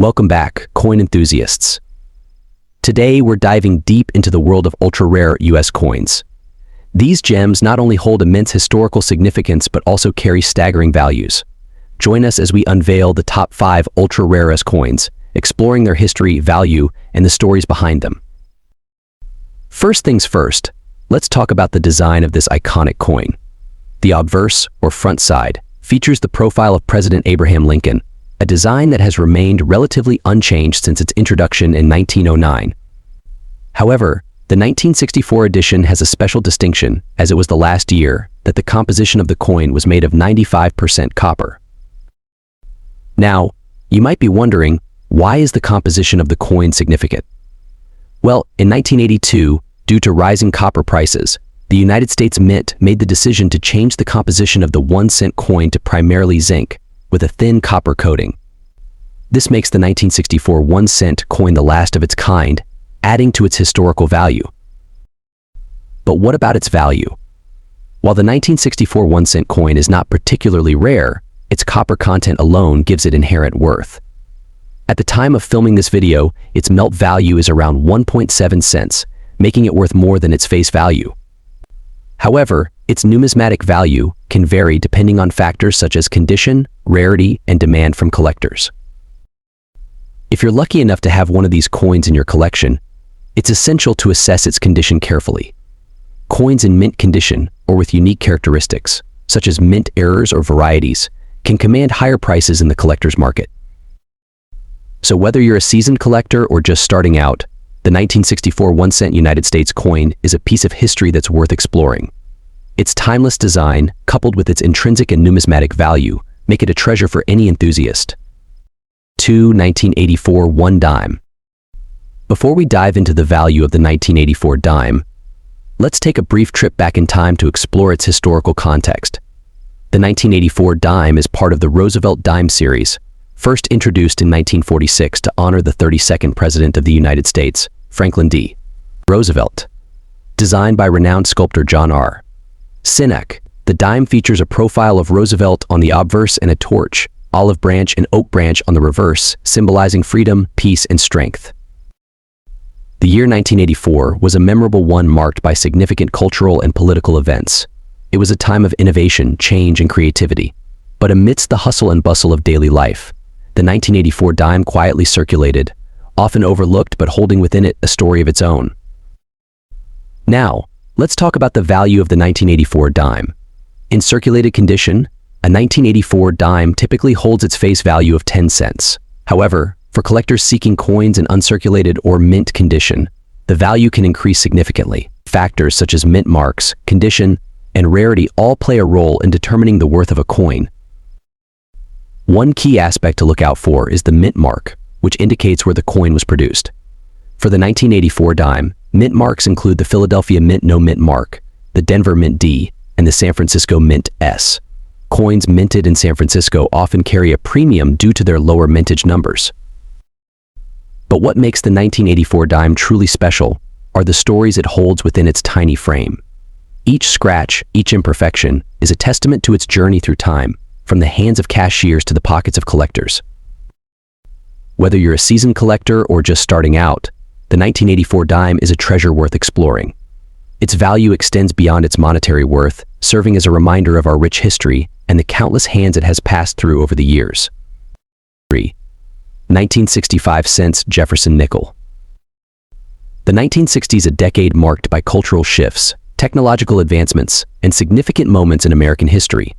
Welcome back, coin enthusiasts. Today, we're diving deep into the world of ultra-rare US coins. These gems not only hold immense historical significance but also carry staggering values. Join us as we unveil the top 5 ultra-rarest coins, exploring their history, value, and the stories behind them. First things first, let's talk about the design of this iconic coin. The obverse, or front side, features the profile of President Abraham Lincoln, a design that has remained relatively unchanged since its introduction in 1909. However, the 1964 edition has a special distinction, as it was the last year that the composition of the coin was made of 95% copper. Now, you might be wondering, why is the composition of the coin significant? Well, in 1982, due to rising copper prices, the United States Mint made the decision to change the composition of the 1-cent coin to primarily zinc, with a thin copper coating. This makes the 1964 1-cent coin the last of its kind, adding to its historical value. But what about its value? While the 1964 1-cent coin is not particularly rare, its copper content alone gives it inherent worth. At the time of filming this video, its melt value is around 1.7 cents, making it worth more than its face value. However, its numismatic value can vary depending on factors such as condition, rarity, and demand from collectors. If you're lucky enough to have one of these coins in your collection, it's essential to assess its condition carefully. Coins in mint condition, or with unique characteristics, such as mint errors or varieties, can command higher prices in the collector's market. So whether you're a seasoned collector or just starting out, the 1964 1-cent United States coin is a piece of history that's worth exploring. Its timeless design, coupled with its intrinsic and numismatic value, make it a treasure for any enthusiast. 2. 1984 1 dime. Before we dive into the value of the 1984 dime, let's take a brief trip back in time to explore its historical context. The 1984 dime is part of the Roosevelt dime series, first introduced in 1946 to honor the 32nd President of the United States, Franklin D. Roosevelt. Designed by renowned sculptor John R. Sinek, the dime features a profile of Roosevelt on the obverse and a torch, olive branch and oak branch on the reverse, symbolizing freedom, peace, and strength. The year 1984 was a memorable one marked by significant cultural and political events. It was a time of innovation, change, and creativity. But amidst the hustle and bustle of daily life, the 1984 dime quietly circulated, often overlooked but holding within it a story of its own. Now, let's talk about the value of the 1984 dime. In circulated condition, a 1984 dime typically holds its face value of 10 cents. However, for collectors seeking coins in uncirculated or mint condition, the value can increase significantly. Factors such as mint marks, condition, and rarity all play a role in determining the worth of a coin. One key aspect to look out for is the mint mark, which indicates where the coin was produced. For the 1984 dime, mint marks include the Philadelphia Mint No Mint mark, the Denver Mint D, and the San Francisco Mint S. Coins minted in San Francisco often carry a premium due to their lower mintage numbers. But what makes the 1984 dime truly special are the stories it holds within its tiny frame. Each scratch, each imperfection, is a testament to its journey through time, from the hands of cashiers to the pockets of collectors. Whether you're a seasoned collector or just starting out, the 1984 dime is a treasure worth exploring. Its value extends beyond its monetary worth, serving as a reminder of our rich history and the countless hands it has passed through over the years. 3. 1965 cents Jefferson nickel. The 1960s, a decade marked by cultural shifts, technological advancements, and significant moments in American history.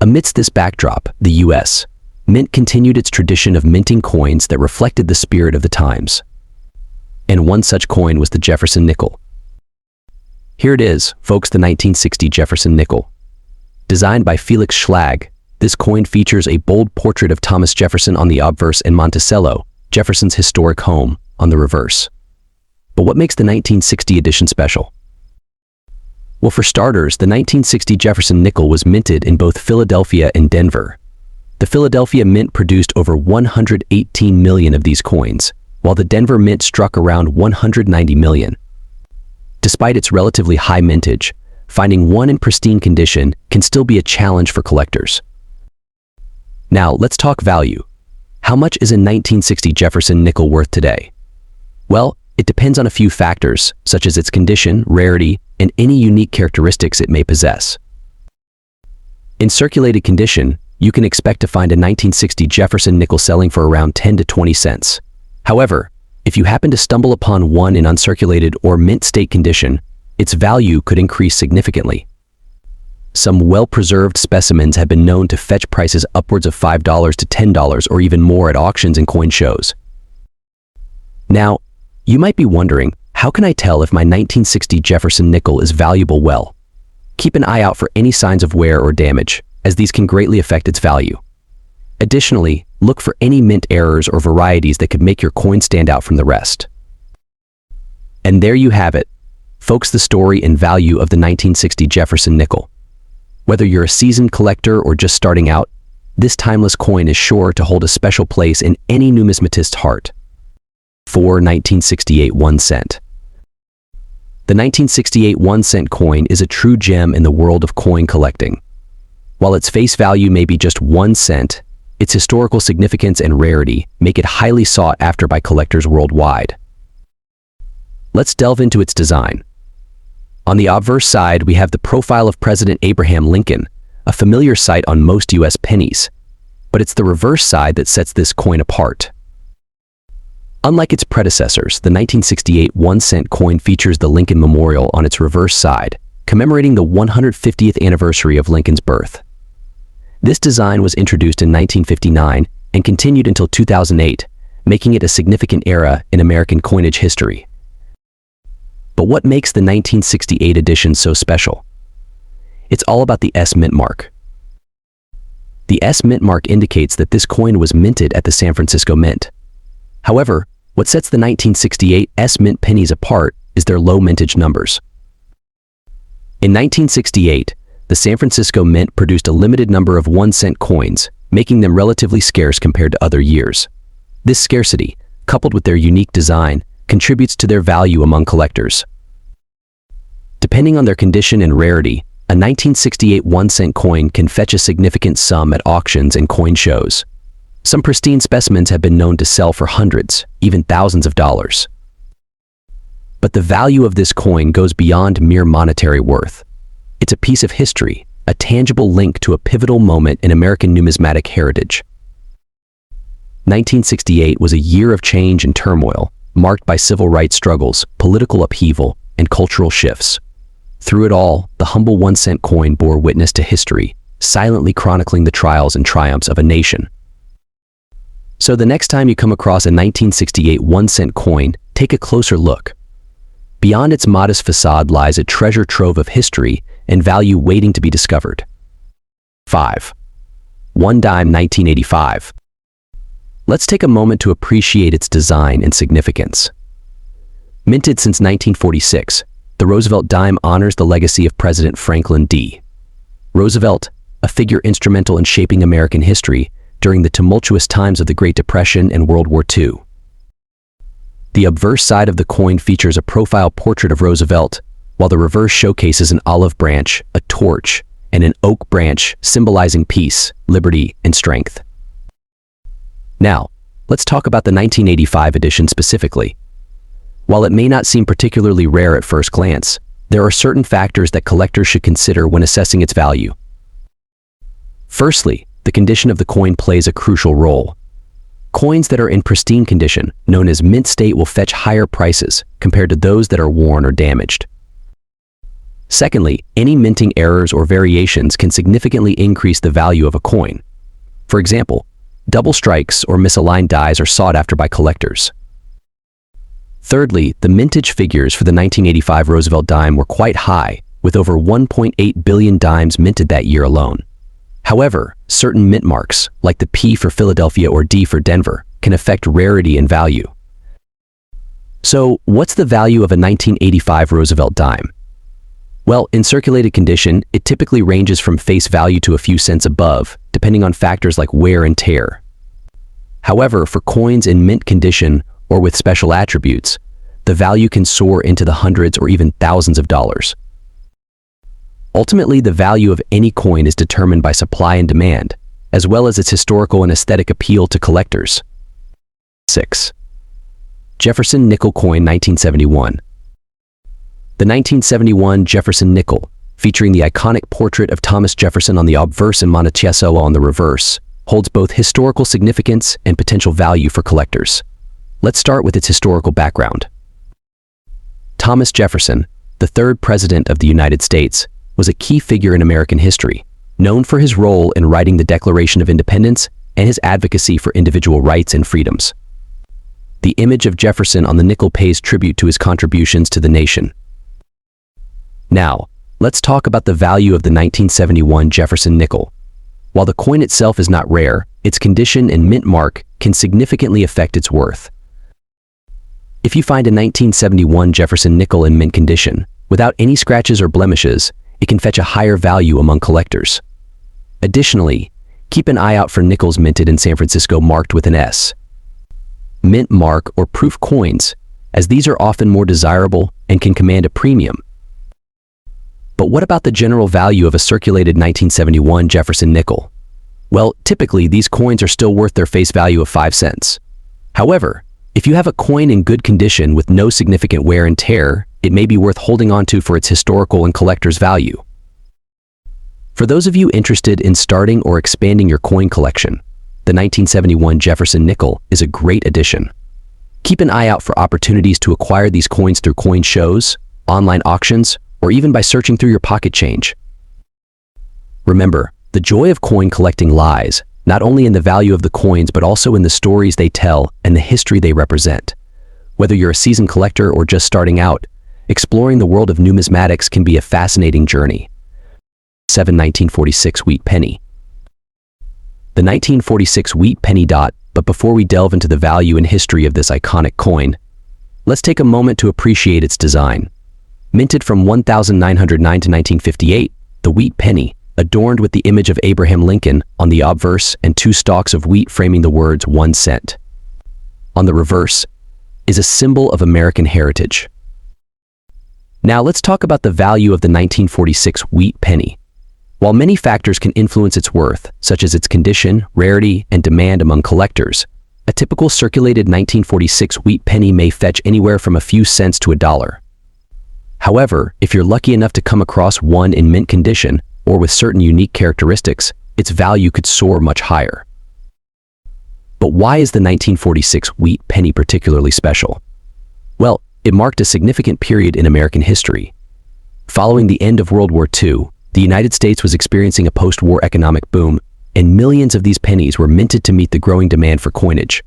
Amidst this backdrop, the U.S. Mint continued its tradition of minting coins that reflected the spirit of the times. And one such coin was the Jefferson nickel. Here it is, folks, the 1960 Jefferson nickel. Designed by Felix Schlag, this coin features a bold portrait of Thomas Jefferson on the obverse and Monticello, Jefferson's historic home, on the reverse. But what makes the 1960 edition special? Well, for starters, the 1960 Jefferson nickel was minted in both Philadelphia and Denver. The Philadelphia Mint produced over 118 million of these coins, while the Denver Mint struck around 190 million. Despite its relatively high mintage, finding one in pristine condition can still be a challenge for collectors. Now, let's talk value. How much is a 1960 Jefferson nickel worth today? Well, it depends on a few factors, such as its condition, rarity, and any unique characteristics it may possess. In circulated condition, you can expect to find a 1960 Jefferson nickel selling for around 10 to 20 cents. However, if you happen to stumble upon one in uncirculated or mint state condition, its value could increase significantly. Some well-preserved specimens have been known to fetch prices upwards of $5 to $10 or even more at auctions and coin shows. Now, you might be wondering, how can I tell if my 1960 Jefferson nickel is valuable? Well, keep an eye out for any signs of wear or damage, as these can greatly affect its value. Additionally, look for any mint errors or varieties that could make your coin stand out from the rest. And there you have it, folks, the story and value of the 1960 Jefferson nickel. Whether you're a seasoned collector or just starting out, this timeless coin is sure to hold a special place in any numismatist's heart. 1968 1 cent. The 1968 1-cent coin is a true gem in the world of coin collecting. While its face value may be just 1 cent, its historical significance and rarity make it highly sought after by collectors worldwide. Let's delve into its design. On the obverse side, we have the profile of President Abraham Lincoln, a familiar sight on most U.S. pennies, but it's the reverse side that sets this coin apart. Unlike its predecessors, the 1968 1-cent coin features the Lincoln Memorial on its reverse side, commemorating the 150th anniversary of Lincoln's birth. This design was introduced in 1959 and continued until 2008, making it a significant era in American coinage history. But what makes the 1968 edition so special? It's all about the S mint mark. The S mint mark indicates that this coin was minted at the San Francisco Mint. However, what sets the 1968 S mint pennies apart is their low mintage numbers. In 1968, the San Francisco Mint produced a limited number of 1-cent coins, making them relatively scarce compared to other years. This scarcity, coupled with their unique design, contributes to their value among collectors. Depending on their condition and rarity, a 1968 1-cent coin can fetch a significant sum at auctions and coin shows. Some pristine specimens have been known to sell for hundreds, even thousands of dollars. But the value of this coin goes beyond mere monetary worth. It's a piece of history, a tangible link to a pivotal moment in American numismatic heritage. 1968 was a year of change and turmoil, marked by civil rights struggles, political upheaval, and cultural shifts. Through it all, the humble 1-cent coin bore witness to history, silently chronicling the trials and triumphs of a nation. So the next time you come across a 1968 1-cent coin, take a closer look. Beyond its modest facade lies a treasure trove of history and value waiting to be discovered. 5. 1 dime 1985. Let's take a moment to appreciate its design and significance. Minted since 1946, the Roosevelt dime honors the legacy of President Franklin D. Roosevelt, a figure instrumental in shaping American history during the tumultuous times of the Great Depression and World War II. The obverse side of the coin features a profile portrait of Roosevelt, while the reverse showcases an olive branch, a torch, and an oak branch symbolizing peace, liberty, and strength. Now, let's talk about the 1985 edition specifically. While it may not seem particularly rare at first glance, there are certain factors that collectors should consider when assessing its value. Firstly, the condition of the coin plays a crucial role. Coins that are in pristine condition, known as mint state, will fetch higher prices compared to those that are worn or damaged. Secondly, any minting errors or variations can significantly increase the value of a coin. For example, double strikes or misaligned dies are sought after by collectors. Thirdly, the mintage figures for the 1985 Roosevelt dime were quite high, with over 1.8 billion dimes minted that year alone. However, certain mint marks, like the P for Philadelphia or D for Denver, can affect rarity and value. So, what's the value of a 1985 Roosevelt dime? Well, in circulated condition, it typically ranges from face value to a few cents above, depending on factors like wear and tear. However, for coins in mint condition or with special attributes, the value can soar into the hundreds or even thousands of dollars. Ultimately, the value of any coin is determined by supply and demand, as well as its historical and aesthetic appeal to collectors. 6. Jefferson Nickel Coin 1971. The 1971 Jefferson nickel, featuring the iconic portrait of Thomas Jefferson on the obverse and Monticello on the reverse, holds both historical significance and potential value for collectors. Let's start with its historical background. Thomas Jefferson, the third President of the United States, was a key figure in American history, known for his role in writing the Declaration of Independence and his advocacy for individual rights and freedoms. The image of Jefferson on the nickel pays tribute to his contributions to the nation. Now, let's talk about the value of the 1971 Jefferson nickel. While the coin itself is not rare, its condition and mint mark can significantly affect its worth. If you find a 1971 Jefferson nickel in mint condition, without any scratches or blemishes, it can fetch a higher value among collectors. Additionally, keep an eye out for nickels minted in San Francisco marked with an S. Mint mark or proof coins, as these are often more desirable and can command a premium. But what about the general value of a circulated 1971 Jefferson nickel? Well, typically these coins are still worth their face value of 5 cents. However, if you have a coin in good condition with no significant wear and tear, it may be worth holding on to for its historical and collector's value. For those of you interested in starting or expanding your coin collection, the 1971 Jefferson nickel is a great addition. Keep an eye out for opportunities to acquire these coins through coin shows, online auctions, or even by searching through your pocket change. Remember, the joy of coin collecting lies not only in the value of the coins but also in the stories they tell and the history they represent. Whether you're a seasoned collector or just starting out, exploring the world of numismatics can be a fascinating journey. 7. 1946 Wheat Penny. The 1946 Wheat Penny dot, but before we delve into the value and history of this iconic coin, let's take a moment to appreciate its design. Minted from 1909 to 1958, the Wheat Penny, adorned with the image of Abraham Lincoln on the obverse and 2 stalks of wheat framing the words 1 cent. On the reverse is a symbol of American heritage. Now let's talk about the value of the 1946 Wheat Penny. While many factors can influence its worth, such as its condition, rarity, and demand among collectors, a typical circulated 1946 Wheat Penny may fetch anywhere from a few cents to $1. However, if you're lucky enough to come across one in mint condition, or with certain unique characteristics, its value could soar much higher. But why is the 1946 Wheat Penny particularly special? Well, it marked a significant period in American history. Following the end of World War II, the United States was experiencing a post-war economic boom, and millions of these pennies were minted to meet the growing demand for coinage.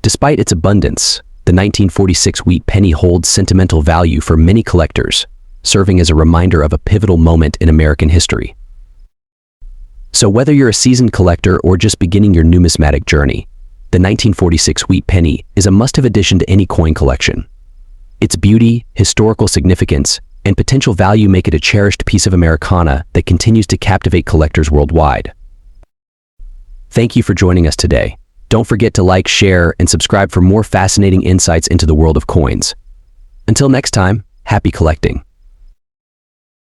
Despite its abundance, the 1946 Wheat Penny holds sentimental value for many collectors, serving as a reminder of a pivotal moment in American history. So whether you're a seasoned collector or just beginning your numismatic journey, the 1946 Wheat Penny is a must-have addition to any coin collection. Its beauty, historical significance, and potential value make it a cherished piece of Americana that continues to captivate collectors worldwide. Thank you for joining us today. Don't forget to like, share, and subscribe for more fascinating insights into the world of coins. Until next time, happy collecting.